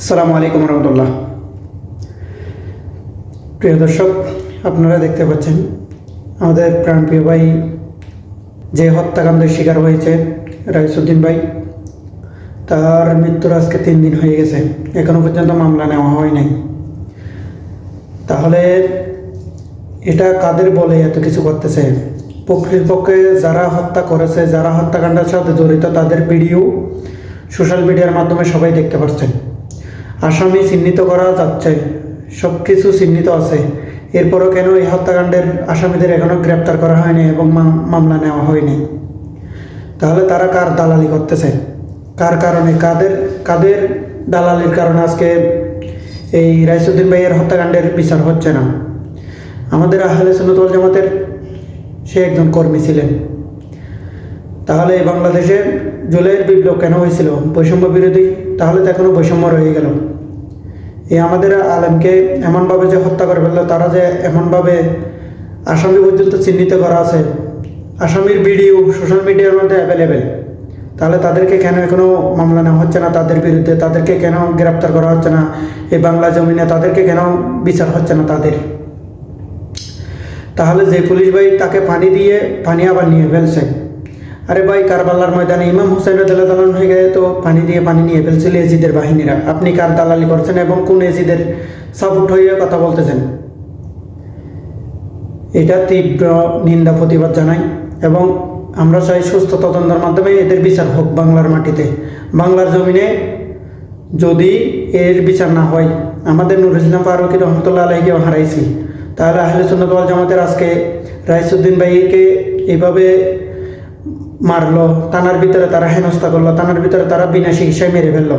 আসসালামু আলাইকুম রহমতুল্লাহ। প্রিয় দর্শক, আপনারা দেখতে পাচ্ছেন আমাদের প্রাণপ্রিয় ভাই যে হত্যাকাণ্ডের শিকার হয়েছে রাইসুদ্দিন ভাই, তার মৃত্যুর আজকে 3 দিন হয়ে গেছে, এখনো পর্যন্ত মামলা নেওয়া হয় নাই। তাহলে এটা কাদের বলে এত কিছু করতেছে? প্রকৃতপক্ষে যারা হত্যা করেছে, যারা হত্যাকাণ্ডের সাথে জড়িত, তাদের ভিডিও সোশ্যাল মিডিয়ার মাধ্যমে সবাই দেখতে পাচ্ছেন। আসামি চিহ্নিত করা যাচ্ছে, সব কিছু চিহ্নিত আছে, এরপরও কেন এই হত্যাকাণ্ডের আসামিদের এখনও গ্রেপ্তার করা হয়নি এবং মামলা নেওয়া হয়নি? তাহলে তারা কার দালালি করতেছে? কার কারণে, কাদের দালালির কারণে আজকে এই রাইসুদ্দিন ভাইয়ের হত্যাকাণ্ডের বিচার হচ্ছে না? আমাদের আহলে সুন্নাত ওয়াল জামাতের সে একজন কর্মী ছিলেন। তাহলে বাংলাদেশে জুলাইয়ের বিপ্লব কেন হয়েছিল? বৈষম্য বিরোধী। তাহলে তো এখনও বৈষম্য রয়ে গেল। এই আমাদের আলেমকে এমনভাবে যে হত্যা করে ফেললো, তারা যে এমনভাবে আসামি পর্যন্ত চিহ্নিত করা আছে, আসামির ভিডিও সোশ্যাল মিডিয়ার মধ্যে অ্যাভেলেবেল। তাহলে তাদেরকে কেন এখনও মামলা নেওয়া হচ্ছে না? তাদের বিরুদ্ধে তাদেরকে কেন গ্রেপ্তার করা হচ্ছে না? এই বাংলা জমিনে তাদেরকে কেন বিচার হচ্ছে না তাদের? তাহলে যে পুলিশ ভাই তাকে পানি আবার নিয়ে ফেলছে। আরে ভাই, কারবালার ময়দানে ইমাম হুসাইন রাদিয়াল্লাহু হয়ে গেলে তো পানি নিয়ে ফেলছিল এজিদের বাহিনীরা। আপনি কার দালালি করছেন এবং কোন এজিদের সাপোর্ট হয়ে কথা বলতেছেন? এটা তীব্র নিন্দা প্রতিবাদ জানাই এবং আমরা চাই সুস্থ তদন্তের মাধ্যমে এদের বিচার হোক বাংলার মাটিতে, বাংলার জমিনে। যদি এর বিচার না হয়, আমাদের নুরুল ইসলাম ফারুকী রহমতুল্লাহ আলাইহিকেও হারাইছি, তাহলে আহলে সুন্নাত ওয়াল জামাতের আজকে রাইসুদ্দিন ভাইকে এইভাবে মারলো, থানার ভিতরে তারা হেনস্থা করলো, থানার ভিতরে তারা বিনা চিকিৎসায় মেরে ফেললো।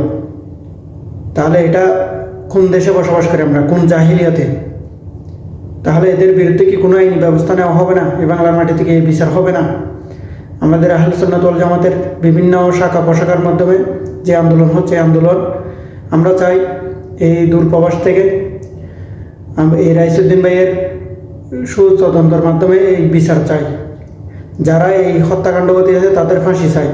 তাহলে এটা কোন দেশে বসবাস করি আমরা, কোন জাহিলিয়াতে? তাহলে এদের বিরুদ্ধে কি কোনো আইনি ব্যবস্থা নেওয়া হবে না? এই বাংলার মাটি থেকে এই বিচার হবে না? আমাদের আহলে সুন্নাত ওয়াল জামাতের বিভিন্ন শাখা পোশাকার মাধ্যমে যে আন্দোলন হচ্ছে, আন্দোলন আমরা চাই এই দূরপ্রবাস থেকে এই রাইসুদ্দিন ভাইয়ের সুতদন্তের মাধ্যমে এই বিচার চাই। যারা এই হত্যাকাণ্ড ঘটিয়েছে তাদের ফাঁসি চাই।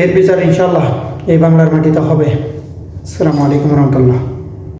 এর বিচার ইনশাল্লাহ এই বাংলার মাটিতে হবে। আসসালামু আলাইকুম রহমতুল্লাহ।